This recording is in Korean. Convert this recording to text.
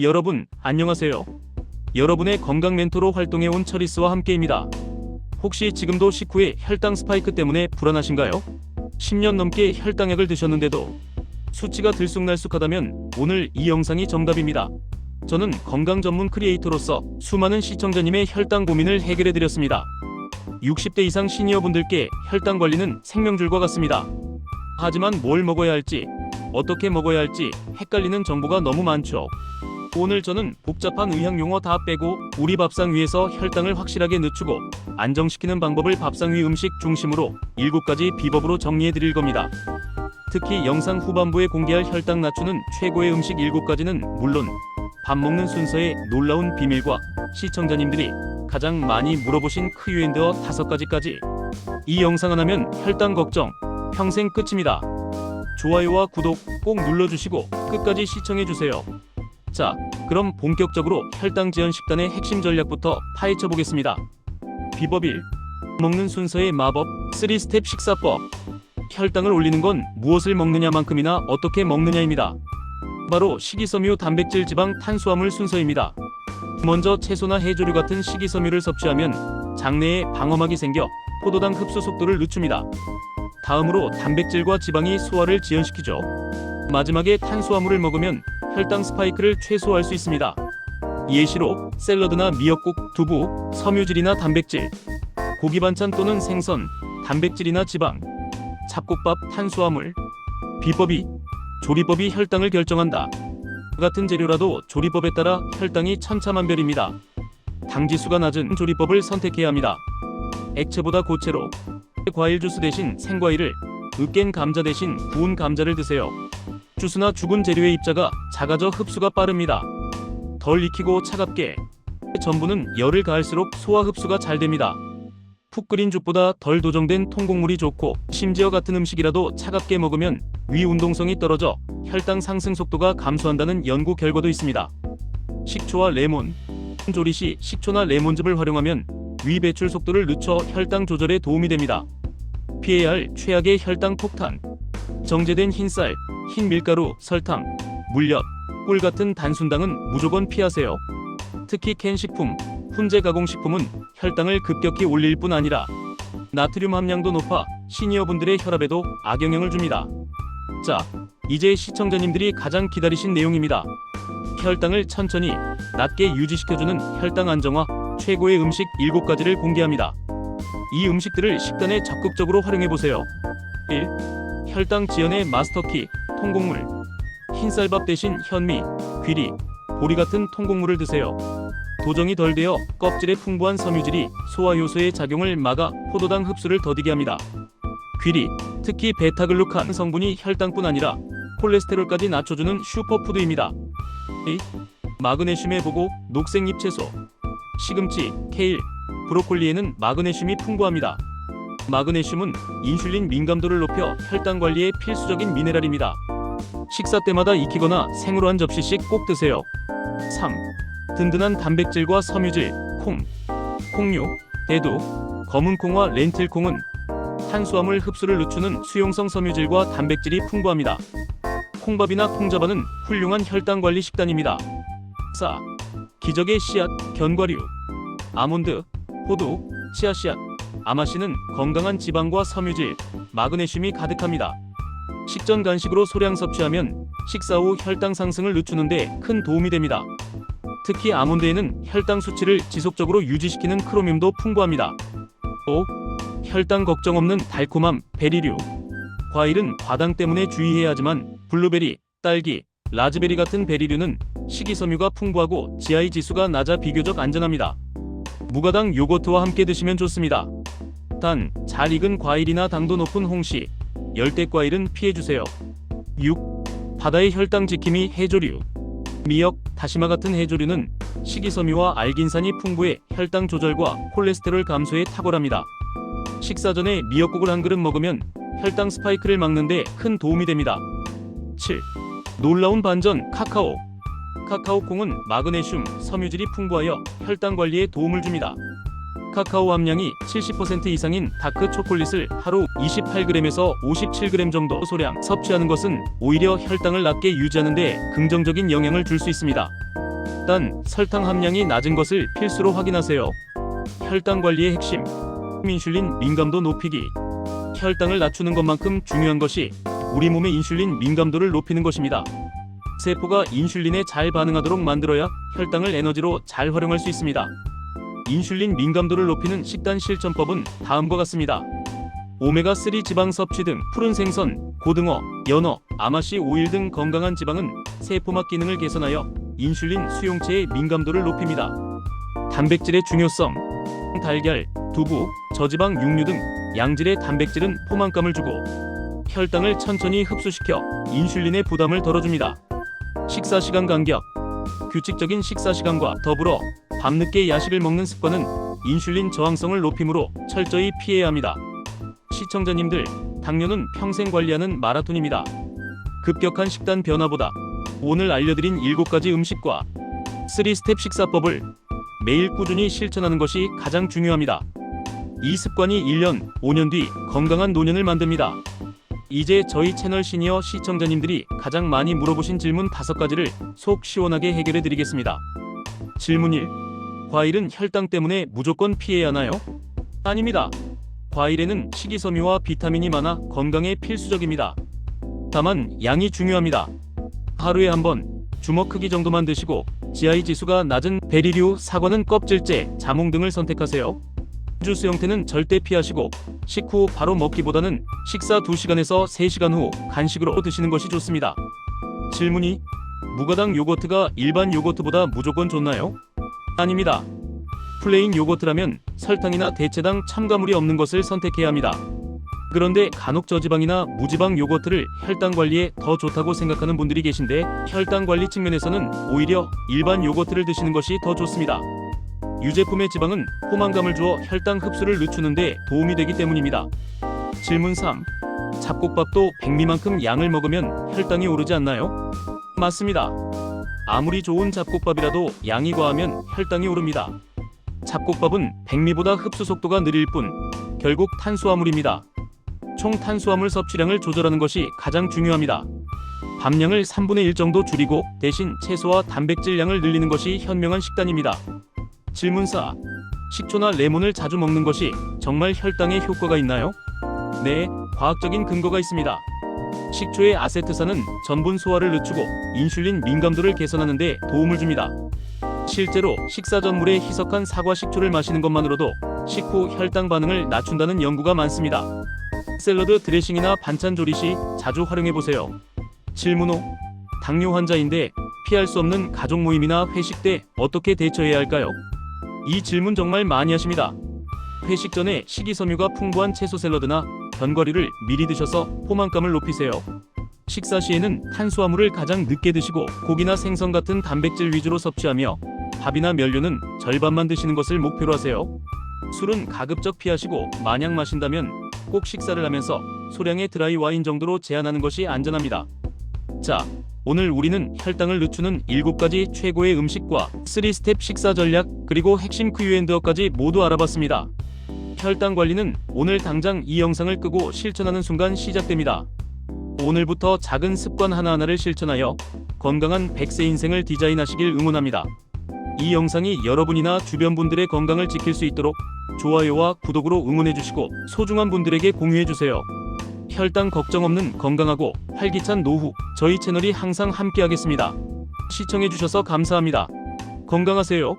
여러분, 안녕하세요. 여러분의 건강 멘토로 활동해온 처리스와 함께입니다. 혹시 지금도 식후에 혈당 스파이크 때문에 불안하신가요? 10년 넘게 혈당약을 드셨는데도 수치가 들쑥날쑥하다면 오늘 이 영상이 정답입니다. 저는 건강 전문 크리에이터로서 수많은 시청자님의 혈당 고민을 해결해드렸습니다. 60대 이상 시니어분들께 혈당 관리는 생명줄과 같습니다. 하지만 뭘 먹어야 할지, 어떻게 먹어야 할지 헷갈리는 정보가 너무 많죠. 오늘 저는 복잡한 의학 용어 다 빼고 우리 밥상 위에서 혈당을 확실하게 늦추고 안정시키는 방법을 밥상 위 음식 중심으로 7가지 비법으로 정리해 드릴 겁니다. 특히 영상 후반부에 공개할 혈당 낮추는 최고의 음식 7가지는 물론 밥 먹는 순서의 놀라운 비밀과 시청자님들이 가장 많이 물어보신 Q&A 5가지까지. 이 영상 하나면 혈당 걱정 평생 끝입니다. 좋아요와 구독 꼭 눌러주시고 끝까지 시청해주세요. 자, 그럼 본격적으로 혈당 지연 식단의 핵심 전략부터 파헤쳐 보겠습니다. 비법 1. 먹는 순서의 마법 3스텝 식사법. 혈당을 올리는 건 무엇을 먹느냐만큼이나 어떻게 먹느냐입니다. 바로 식이섬유, 단백질, 지방, 탄수화물 순서입니다. 먼저 채소나 해조류 같은 식이섬유를 섭취하면 장내에 방어막이 생겨 포도당 흡수 속도를 늦춥니다. 다음으로 단백질과 지방이 소화를 지연시키죠. 마지막에 탄수화물을 먹으면 혈당 스파이크를 최소화할 수 있습니다. 예시로 샐러드나 미역국, 두부, 섬유질이나 단백질, 고기 반찬 또는 생선, 단백질이나 지방, 잡곡밥, 탄수화물. 비법 2. 조리법이 혈당을 결정한다. 같은 재료라도 조리법에 따라 혈당이 천차만별입니다. 당지수가 낮은 조리법을 선택해야 합니다. 액체보다 고체로, 과일 주스 대신 생과일을, 으깬 감자 대신 구운 감자를 드세요. 주스나 죽은 재료의 입자가 작아져 흡수가 빠릅니다. 덜 익히고 차갑게, 전분은 열을 가할수록 소화 흡수가 잘 됩니다. 푹 끓인 죽보다 덜 도정된 통곡물이 좋고, 심지어 같은 음식이라도 차갑게 먹으면 위 운동성이 떨어져 혈당 상승 속도가 감소한다는 연구 결과도 있습니다. 식초와 레몬. 조리 시 식초나 레몬즙을 활용하면 위 배출 속도를 늦춰 혈당 조절에 도움이 됩니다. 피해야 할 최악의 혈당 폭탄. 정제된 흰쌀, 흰 밀가루, 설탕, 물엿, 꿀 같은 단순당은 무조건 피하세요. 특히 캔 식품, 훈제 가공식품은 혈당을 급격히 올릴 뿐 아니라 나트륨 함량도 높아 시니어분들의 혈압에도 악영향을 줍니다. 자, 이제 시청자님들이 가장 기다리신 내용입니다. 혈당을 천천히 낮게 유지시켜주는 혈당 안정화 최고의 음식 7가지를 공개합니다. 이 음식들을 식단에 적극적으로 활용해보세요. 1. 혈당 지연의 마스터키, 통곡물. 흰쌀밥 대신 현미, 귀리, 보리 같은 통곡물을 드세요. 도정이 덜 되어 껍질에 풍부한 섬유질이 소화 요소의 작용을 막아 포도당 흡수를 더디게 합니다. 귀리, 특히 베타글루칸 성분이 혈당뿐 아니라 콜레스테롤까지 낮춰주는 슈퍼푸드입니다. 2. 마그네슘의 보고, 녹색잎 채소. 시금치, 케일, 브로콜리에는 마그네슘이 풍부합니다. 마그네슘은 인슐린 민감도를 높여 혈당 관리에 필수적인 미네랄입니다. 식사 때마다 익히거나 생으로 한 접시씩 꼭 드세요. 3. 든든한 단백질과 섬유질, 콩, 콩류, 대두, 검은콩과 렌틸콩은 탄수화물 흡수를 늦추는 수용성 섬유질과 단백질이 풍부합니다. 콩밥이나 콩자반은 훌륭한 혈당 관리 식단입니다. 4. 기적의 씨앗, 견과류. 아몬드, 호두, 치아씨앗, 아마씨는 건강한 지방과 섬유질, 마그네슘이 가득합니다. 식전 간식으로 소량 섭취하면 식사 후 혈당 상승을 늦추는데 큰 도움이 됩니다. 특히 아몬드에는 혈당 수치를 지속적으로 유지시키는 크로뮴도 풍부합니다. 5. 혈당 걱정 없는 달콤함, 베리류. 과일은 과당 때문에 주의해야 하지만 블루베리, 딸기, 라즈베리 같은 베리류는 식이섬유가 풍부하고 GI 지수가 낮아 비교적 안전합니다. 무가당 요거트와 함께 드시면 좋습니다. 단, 잘 익은 과일이나 당도 높은 홍시, 열대과일은 피해주세요. 6. 바다의 혈당 지킴이 해조류. 미역, 다시마 같은 해조류는 식이섬유와 알긴산이 풍부해 혈당 조절과 콜레스테롤 감소에 탁월합니다. 식사 전에 미역국을 한 그릇 먹으면 혈당 스파이크를 막는데 큰 도움이 됩니다. 7. 놀라운 반전, 카카오. 카카오콩은 마그네슘, 섬유질이 풍부하여 혈당 관리에 도움을 줍니다. 카카오 함량이 70% 이상인 다크 초콜릿을 하루 28g에서 57g 정도 소량 섭취하는 것은 오히려 혈당을 낮게 유지하는 데 긍정적인 영향을 줄 수 있습니다. 단 설탕 함량이 낮은 것을 필수로 확인하세요. 혈당 관리의 핵심, 인슐린 민감도 높이기. 혈당을 낮추는 것만큼 중요한 것이 우리 몸의 인슐린 민감도를 높이는 것입니다. 세포가 인슐린에 잘 반응하도록 만들어야 혈당을 에너지로 잘 활용할 수 있습니다. 인슐린 민감도를 높이는 식단 실천법은 다음과 같습니다. 오메가3 지방 섭취 등 푸른 생선, 고등어, 연어, 아마씨 오일 등 건강한 지방은 세포막 기능을 개선하여 인슐린 수용체의 민감도를 높입니다. 단백질의 중요성, 달걀, 두부, 저지방 육류 등 양질의 단백질은 포만감을 주고 혈당을 천천히 흡수시켜 인슐린의 부담을 덜어줍니다. 식사시간 간격, 규칙적인 식사시간과 더불어 밤늦게 야식을 먹는 습관은 인슐린 저항성을 높이므로 철저히 피해야 합니다. 시청자님들, 당뇨는 평생 관리하는 마라톤입니다. 급격한 식단 변화보다 오늘 알려드린 7가지 음식과 3스텝 식사법을 매일 꾸준히 실천하는 것이 가장 중요합니다. 이 습관이 1년, 5년 뒤 건강한 노년을 만듭니다. 이제 저희 채널 시니어 시청자님들이 가장 많이 물어보신 질문 5가지를 속 시원하게 해결해 드리겠습니다. 질문 1. 과일은 혈당 때문에 무조건 피해야 하나요? 아닙니다. 과일에는 식이섬유와 비타민이 많아 건강에 필수적입니다. 다만 양이 중요합니다. 하루에 한 번, 주먹 크기 정도만 드시고 GI 지수가 낮은 베리류, 사과는 껍질째, 자몽 등을 선택하세요. 주스 형태는 절대 피하시고 식후 바로 먹기보다는 식사 2시간에서 3시간 후 간식으로 드시는 것이 좋습니다. 질문 2. 무가당 요거트가 일반 요거트보다 무조건 좋나요? 아닙니다. 플레인 요거트라면 설탕이나 대체당 첨가물이 없는 것을 선택해야 합니다. 그런데 간혹 저지방이나 무지방 요거트를 혈당 관리에 더 좋다고 생각하는 분들이 계신데 혈당 관리 측면에서는 오히려 일반 요거트를 드시는 것이 더 좋습니다. 유제품의 지방은 포만감을 주어 혈당 흡수를 늦추는 데 도움이 되기 때문입니다. 질문 3. 잡곡밥도 백미만큼 양을 먹으면 혈당이 오르지 않나요? 맞습니다. 아무리 좋은 잡곡밥이라도 양이 과하면 혈당이 오릅니다. 잡곡밥은 백미보다 흡수 속도가 느릴 뿐 결국 탄수화물입니다. 총 탄수화물 섭취량을 조절하는 것이 가장 중요합니다. 밥량을 3분의 1 정도 줄이고 대신 채소와 단백질 양을 늘리는 것이 현명한 식단입니다. 질문 4. 식초나 레몬을 자주 먹는 것이 정말 혈당에 효과가 있나요? 네, 과학적인 근거가 있습니다. 식초의 아세트산은 전분 소화를 늦추고 인슐린 민감도를 개선하는 데 도움을 줍니다. 실제로 식사 전물에 희석한 사과 식초를 마시는 것만으로도 식후 혈당 반응을 낮춘다는 연구가 많습니다. 샐러드 드레싱이나 반찬 조리 시 자주 활용해보세요. 질문 5. 당뇨 환자인데 피할 수 없는 가족 모임이나 회식 때 어떻게 대처해야 할까요? 이 질문 정말 많이 하십니다. 회식 전에 식이섬유가 풍부한 채소 샐러드나 견과류를 미리 드셔서 포만감을 높이세요. 식사 시에는 탄수화물을 가장 늦게 드시고 고기나 생선 같은 단백질 위주로 섭취하며 밥이나 면류는 절반만 드시는 것을 목표로 하세요. 술은 가급적 피하시고 만약 마신다면 꼭 식사를 하면서 소량의 드라이 와인 정도로 제한하는 것이 안전합니다. 자, 오늘 우리는 혈당을 늦추는 7가지 최고의 음식과 3스텝 식사 전략 그리고 핵심 Q&A까지 모두 알아봤습니다. 혈당 관리는 오늘 당장 이 영상을 끄고 실천하는 순간 시작됩니다. 오늘부터 작은 습관 하나하나를 실천하여 건강한 100세 인생을 디자인하시길 응원합니다. 이 영상이 여러분이나 주변 분들의 건강을 지킬 수 있도록 좋아요와 구독으로 응원해주시고 소중한 분들에게 공유해주세요. 혈당 걱정 없는 건강하고 활기찬 노후, 저희 채널이 항상 함께하겠습니다. 시청해주셔서 감사합니다. 건강하세요.